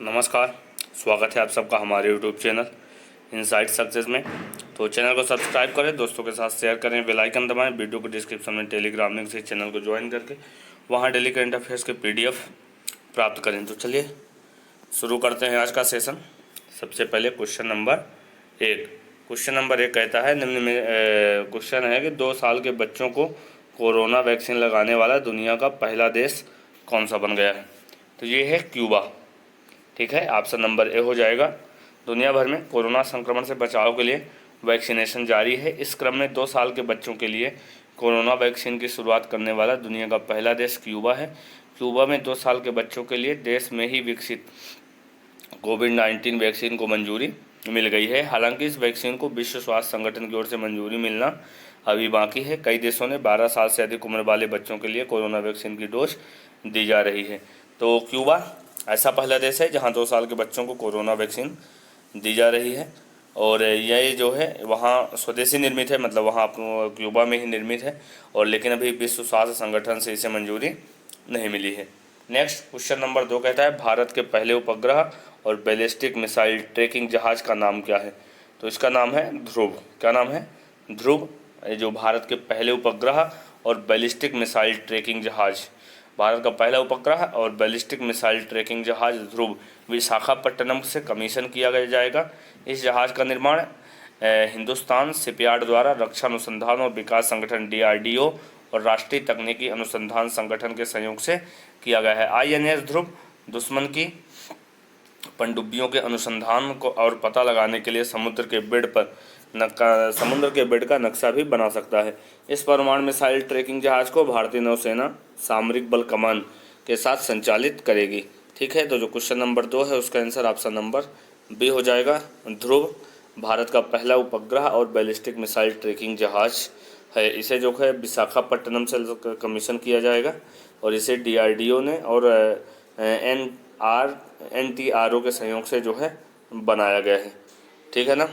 नमस्कार, स्वागत है आप सबका हमारे यूट्यूब चैनल इनसाइट सक्सेस में। तो चैनल को सब्सक्राइब करें, दोस्तों के साथ शेयर करें, बेल आइकन दबाएं। वीडियो को डिस्क्रिप्शन में टेलीग्राम लिंक से चैनल को ज्वाइन करके वहां डेली करंट अफेयर्स के पीडीएफ प्राप्त करें। तो चलिए शुरू करते हैं आज का सेशन। सबसे पहले क्वेश्चन नंबर एक कहता है, निम्न में क्वेश्चन है कि 2 साल के बच्चों को कोरोना वैक्सीन लगाने वाला दुनिया का पहला देश कौन सा बन गया है? तो ये है क्यूबा। ठीक है, ऑप्शन नंबर ए हो जाएगा। दुनिया भर में कोरोना संक्रमण से बचाव के लिए वैक्सीनेशन जारी है। इस क्रम में 2 साल के बच्चों के लिए कोरोना वैक्सीन की शुरुआत करने वाला दुनिया का पहला देश क्यूबा है। क्यूबा में 2 साल के बच्चों के लिए देश में ही विकसित कोविड-19 वैक्सीन को मंजूरी मिल गई है। हालांकि इस वैक्सीन को विश्व स्वास्थ्य संगठन की ओर से मंजूरी मिलना अभी बाकी है। कई देशों ने 12 साल से अधिक उम्र वाले बच्चों के लिए कोरोना वैक्सीन की डोज दी जा रही है। तो क्यूबा ऐसा पहला देश है जहां 2 साल के बच्चों को कोरोना वैक्सीन दी जा रही है। और ये जो है वहाँ स्वदेशी निर्मित है, मतलब वहाँ क्यूबा में ही निर्मित है। और लेकिन अभी विश्व स्वास्थ्य संगठन से इसे मंजूरी नहीं मिली है। नेक्स्ट क्वेश्चन नंबर 2 कहता है, भारत के पहले उपग्रह और बैलिस्टिक मिसाइल ट्रैकिंग जहाज का नाम क्या है? तो इसका नाम है ध्रुव। क्या नाम है? ध्रुव। जो भारत के पहले उपग्रह और बैलिस्टिक मिसाइल ट्रैकिंग जहाज, भारत का पहला उपग्रह और बैलिस्टिक मिसाइल ट्रैकिंग जहाज ध्रुव विशाखापट्टनम से कमीशन किया जाएगा। इस जहाज का निर्माण हिंदुस्तान शिपयार्ड द्वारा रक्षा अनुसंधान और विकास संगठन DRDO और राष्ट्रीय तकनीकी अनुसंधान संगठन के सहयोग से किया गया है। INS ध्रुव दुश्मन की पनडुब्बियों के अनुसंधान को और पता लगाने के लिए समुद्र के बेड का नक्शा भी बना सकता है। इस परमाणु मिसाइल ट्रैकिंग जहाज को भारतीय नौसेना सामरिक बल कमान के साथ संचालित करेगी। ठीक है, तो जो क्वेश्चन नंबर 2 है उसका आंसर ऑप्शन नंबर बी हो जाएगा। ध्रुव भारत का पहला उपग्रह और बैलिस्टिक मिसाइल ट्रैकिंग जहाज है। इसे जो है विशाखापट्टनम से कमीशन किया जाएगा और इसे DRDO ने और NTRO के सहयोग से जो है बनाया गया है। ठीक है ना।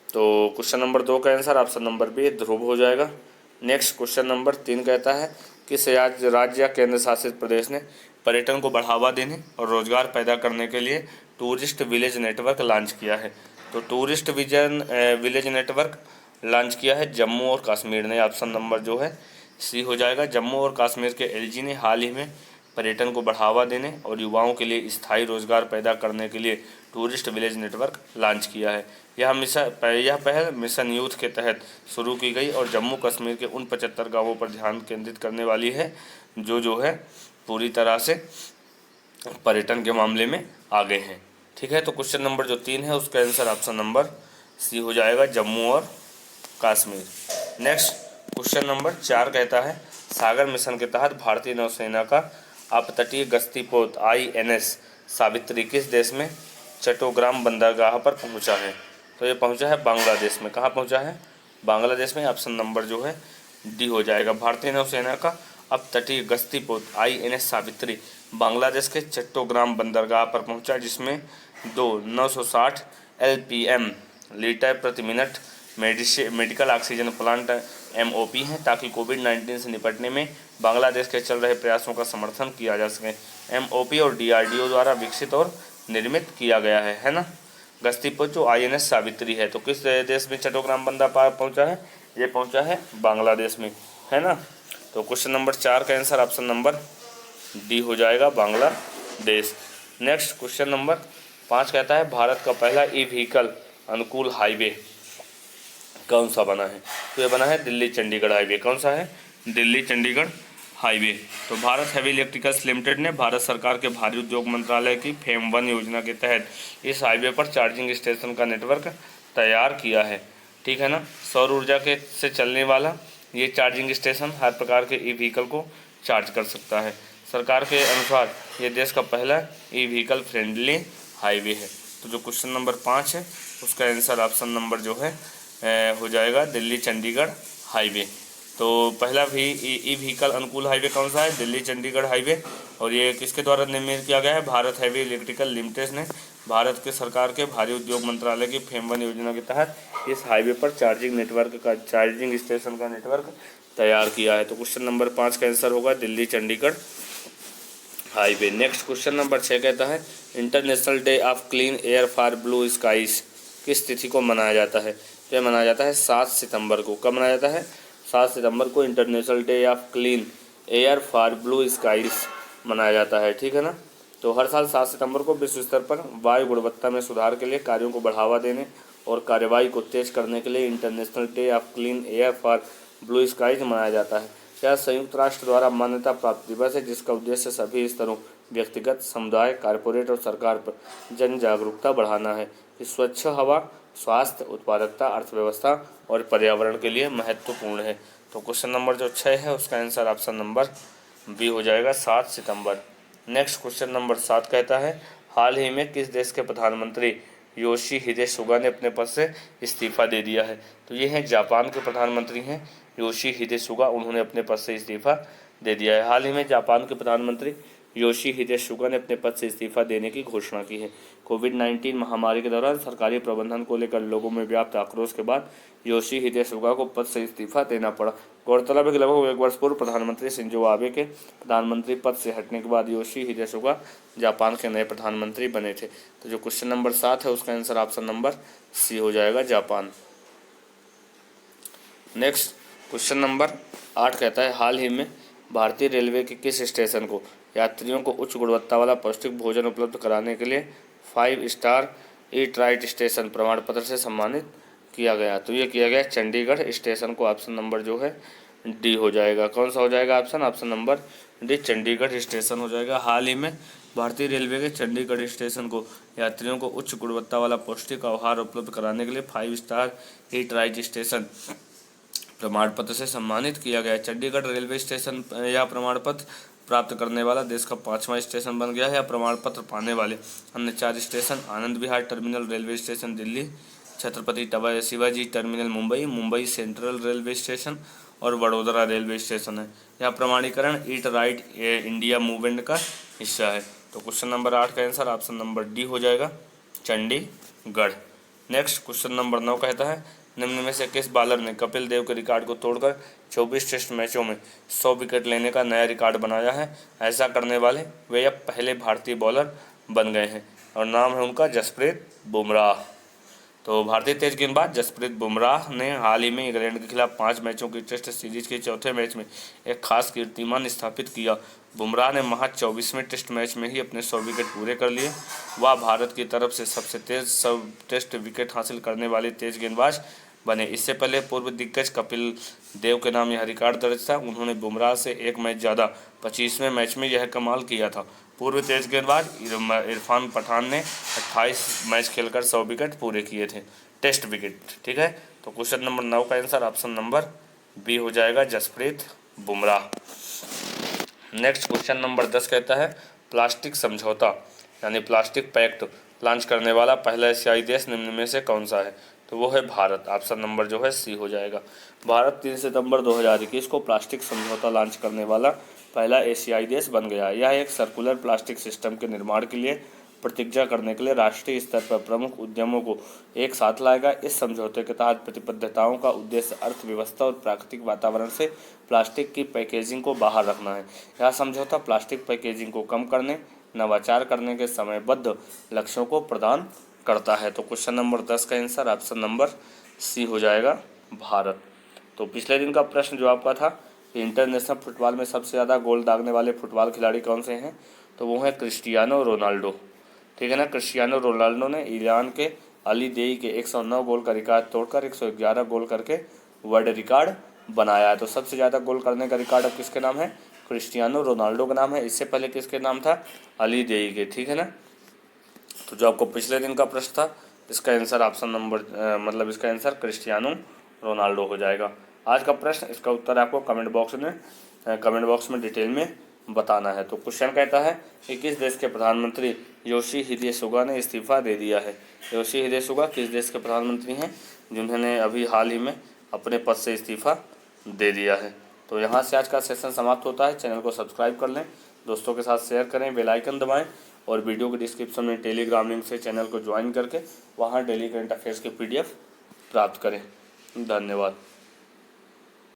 तो क्वेश्चन नंबर 2 का आंसर ऑप्शन नंबर बी ध्रुव हो जाएगा। नेक्स्ट क्वेश्चन नंबर 3 कहता है, किस राज्य या केंद्र शासित प्रदेश ने पर्यटन को बढ़ावा देने और रोजगार पैदा करने के लिए टूरिस्ट विलेज नेटवर्क लॉन्च किया है? तो टूरिस्ट विलेज नेटवर्क लॉन्च किया है जम्मू और कश्मीर ने। ऑप्शन नंबर जो है सी हो जाएगा। जम्मू और कश्मीर के LG ने हाल ही में पर्यटन को बढ़ावा देने और युवाओं के लिए स्थायी रोजगार पैदा करने के लिए टूरिस्ट विलेज नेटवर्क लॉन्च किया है। यह पहल मिशन यूथ के तहत शुरू की गई और जम्मू कश्मीर के उन 75 गांवों पर ध्यान केंद्रित करने वाली है जो है पूरी तरह से पर्यटन के मामले में आगे हैं। ठीक है, तो क्वेश्चन नंबर जो 3 है उसका आंसर ऑप्शन नंबर सी हो जाएगा, जम्मू और कश्मीर। नेक्स्ट क्वेश्चन नंबर 4 कहता है, सागर मिशन के तहत भारतीय नौसेना का अपतटीय गश्ती पोत INS सावित्री किस देश में चट्टोग्राम बंदरगाह पर पहुंचा है? तो ये पहुंचा है बांग्लादेश में। कहाँ पहुंचा है? बांग्लादेश में। ऑप्शन नंबर जो है डी हो जाएगा। भारतीय नौसेना का अपतटीय गश्ती पोत INS सावित्री बांग्लादेश के चट्टोग्राम बंदरगाह पर पहुंचा, जिसमें 960 LPM लीटर प्रति minute medical oxygen plant MOP हैं, ताकि कोविड-19 से निपटने में बांग्लादेश के चल रहे प्रयासों का समर्थन किया जा सके। MOP और DRDO द्वारा विकसित और निर्मित किया गया है ना। गश्ती पोत जो INS सावित्री है, तो किस देश में चट्टोग्राम बंदर पार पहुंचा है? ये पहुंचा है बांग्लादेश में, है ना। तो क्वेश्चन नंबर 4 का आंसर ऑप्शन नंबर डी हो जाएगा, बांग्लादेश। नेक्स्ट क्वेश्चन नंबर 5 कहता है, भारत का पहला ई-व्हीकल अनुकूल हाईवे कौन सा बना है? तो ये बना है दिल्ली चंडीगढ़ हाईवे। कौन सा है? दिल्ली चंडीगढ़ हाईवे। तो भारत हेवी इलेक्ट्रिकल्स लिमिटेड ने भारत सरकार के भारी उद्योग मंत्रालय की FAME 1 योजना के तहत इस हाईवे पर चार्जिंग स्टेशन का नेटवर्क तैयार किया है। ठीक है ना। सौर ऊर्जा के से चलने वाला ये चार्जिंग स्टेशन हर प्रकार के ई-व्हीकल को चार्ज कर सकता है। सरकार के अनुसार ये देश का पहला ई-व्हीकल फ्रेंडली हाईवे है। तो जो क्वेश्चन नंबर 5 है उसका आंसर ऑप्शन नंबर जो है हो जाएगा दिल्ली चंडीगढ़ हाईवे। तो पहला भी ई-व्हीकल अनुकूल हाईवे कौन सा है? दिल्ली चंडीगढ़ हाईवे। और ये किसके द्वारा निर्मित किया गया है? भारत हेवी इलेक्ट्रिकल लिमिटेड ने भारत के सरकार के भारी उद्योग मंत्रालय की FAME 1 योजना के तहत इस हाईवे पर चार्जिंग स्टेशन का नेटवर्क तैयार किया है। तो क्वेश्चन नंबर 5 का आंसर होगा Delhi Chandigarh highway. Next question number 6 कहता है international day of clean air for blue skies किस तिथि को मनाया जाता है? तो यह मनाया जाता है 7 सितंबर को। कब मनाया जाता है? 7 सितंबर को international day of clean air for blue skies मनाया जाता है, ठीक है ना। तो हर साल 7 सितंबर को विश्व स्तर पर वायु गुणवत्ता में सुधार के लिए कार्यों को बढ़ावा देने और कार्रवाई को तेज करने के लिए international day of clean air for blue skies मनाया जाता है। यह संयुक्त राष्ट्र द्वारा मान्यता प्राप्त दिवस है जिसका उद्देश्य सभी स्तरों व्यक्तिगत, समुदाय, कॉरपोरेट और सरकार पर जन जागरूकता बढ़ाना है कि स्वच्छ हवा स्वास्थ्य, उत्पादकता, अर्थव्यवस्था और पर्यावरण के लिए महत्वपूर्ण है। तो क्वेश्चन नंबर जो 6 है उसका आंसर ऑप्शन नंबर बी हो जाएगा 7 सितंबर। नेक्स्ट क्वेश्चन नंबर 7 कहता है हाल ही में किस देश के प्रधानमंत्री योशीहिदे सुगा ने अपने पद से इस्तीफा दे दिया है? तो ये हैं जापान के प्रधानमंत्री हैं योशीहिदे सुगा, उन्होंने अपने पद से इस्तीफा दे दिया है। हाल ही में जापान के प्रधानमंत्री योशीहिदे सुगा ने अपने पद से इस्तीफा देने की घोषणा की है। कोविड-19 महामारी के दौरान सरकारी प्रबंधन को लेकर लोगों में व्याप्त आक्रोश के बाद योशीहिदे सुगा को पद से इस्तीफा देना पड़ा। गौरतलब है कि लगभग 1 वर्ष पूर्व प्रधानमंत्री शिंजो आबे के प्रधानमंत्री पद से हटने के बाद योशीहिदे सुगा जापान के नए प्रधानमंत्री बने थे। तो जो क्वेश्चन नंबर 7 है उसका आंसर ऑप्शन नंबर सी हो जाएगा, जापान। नेक्स्ट क्वेश्चन नंबर 8 कहता है हाल ही में भारतीय रेलवे के किस स्टेशन को यात्रियों को उच्च गुणवत्ता वाला पौष्टिक भोजन उपलब्ध कराने के लिए 5 स्टार ईट राइट स्टेशन प्रमाण पत्र से सम्मानित किया गया? तो ये किया गया चंडीगढ़ स्टेशन को। ऑप्शन नंबर जो है डी हो जाएगा। कौन सा हो जाएगा option number D, Chandigarh station हो जाएगा। हाल ही में भारतीय रेलवे के चंडीगढ़ स्टेशन को यात्रियों को उच्च गुणवत्ता वाला पौष्टिक आहार उपलब्ध कराने के लिए 5 स्टार ईट राइट स्टेशन प्रमाण पत्र से सम्मानित किया गया। चंडीगढ़ रेलवे स्टेशन यह प्रमाण पत्र प्राप्त करने वाला देश का 5वां स्टेशन बन गया है। यह प्रमाण पत्र पाने वाले अन्य 4 station Anand Vihar terminal railway station Delhi, Chhatrapati Shivaji terminal Mumbai, Mumbai central railway station और वडोदरा रेलवे स्टेशन है। यह प्रमाणीकरण ईट राइट इंडिया मूवमेंट का हिस्सा है। तो क्वेश्चन नंबर 8 का आंसर ऑप्शन नंबर डी हो जाएगा, चंडीगढ़। नेक्स्ट क्वेश्चन नंबर 9 कहता है निम्न में से किस बॉलर ने कपिल देव के रिकॉर्ड को तोड़कर 24 टेस्ट मैचों में 100 विकेट लेने का नया रिकॉर्ड बनाया है? ऐसा करने वाले वे अब पहले भारतीय बॉलर बन गए हैं और नाम है उनका जसप्रीत बुमराह। तो भारतीय तेज गेंदबाज जसप्रीत बुमराह ने हाल ही में इंग्लैंड के खिलाफ 5 मैचों की टेस्ट सीरीज के चौथे मैच में एक खास कीर्तिमान स्थापित किया। बुमराह ने महज 24वें टेस्ट मैच में ही अपने 100 विकेट पूरे कर लिए। वह भारत की तरफ से सबसे तेज 100 टेस्ट विकेट हासिल करने वाले तेज गेंदबाज बने। इससे पहले पूर्व दिग्गज कपिल देव के नाम यह रिकॉर्ड दर्ज था। उन्होंने बुमराह से एक मैच ज़्यादा 25वें मैच में यह कमाल किया था। पूर्व तेज गेंदबाज इरफान पठान ने 28 मैच खेलकर 100 विकेट पूरे किए थे, टेस्ट विकेट, ठीक है। तो क्वेश्चन नंबर 9 का आंसर ऑप्शन नंबर बी हो जाएगा, Jasprit Bumrah. Next question number 10 कहता है प्लास्टिक समझौता यानी प्लास्टिक पैक्ट लॉन्च करने वाला पहला एशियाई देश निम्न में से कौन सा है? तो वो है भारत। ऑप्शन नंबर जो है सी हो जाएगा। भारत 3 सितंबर 2021 को प्लास्टिक समझौता लॉन्च करने वाला पहला एशियाई देश बन गया। यह एक सर्कुलर प्लास्टिक सिस्टम के निर्माण के लिए प्रतिज्ञा करने के लिए राष्ट्रीय स्तर पर प्रमुख उद्यमों को एक साथ लाएगा। इस समझौते के तहत प्रतिबद्धताओं का उद्देश्य अर्थव्यवस्था और प्राकृतिक वातावरण से प्लास्टिक की पैकेजिंग को बाहर रखना है। यह समझौता प्लास्टिक पैकेजिंग को कम करने, नवाचार करने के समयबद्ध लक्ष्यों को प्रदान करता है। तो क्वेश्चन नंबर 10 का आंसर ऑप्शन नंबर सी हो जाएगा, भारत। तो पिछले दिन का प्रश्न जो आपका था कि इंटरनेशनल फुटबॉल में सबसे ज़्यादा गोल दागने वाले फुटबॉल खिलाड़ी कौन से हैं? तो वो है क्रिस्टियानो रोनाल्डो, ठीक है ना। क्रिस्टियानो रोनाल्डो ने ईरान के अली देई के 109 गोल का रिकॉर्ड तोड़कर 111 गोल करके वर्ल्ड रिकॉर्ड बनाया है। तो सबसे ज़्यादा गोल करने का रिकॉर्ड अब किसके नाम है? क्रिस्टियानो रोनाल्डो का नाम है। इससे पहले किसके नाम था? अली देई के, ठीक है ना। तो जो आपको पिछले दिन का प्रश्न था इसका आंसर ऑप्शन नंबर इसका आंसर क्रिस्टियानो रोनाल्डो हो जाएगा। आज का प्रश्न, इसका उत्तर आपको कमेंट बॉक्स में डिटेल में बताना है। तो क्वेश्चन कहता है कि किस देश के प्रधानमंत्री योशीहिदे सुगा ने इस्तीफा दे दिया है? योशीहिदे सुगा किस देश के प्रधानमंत्री हैं जिन्होंने अभी हाल ही में अपने पद से इस्तीफा दे दिया है? तो यहाँ से आज का सेशन समाप्त होता है। चैनल को सब्सक्राइब कर लें, दोस्तों के साथ शेयर करें, बेल आइकन दबाएं और वीडियो के डिस्क्रिप्शन में टेलीग्राम लिंक से चैनल को ज्वाइन करके वहाँ डेली करंट अफेयर्स के PDF प्राप्त करें। धन्यवाद।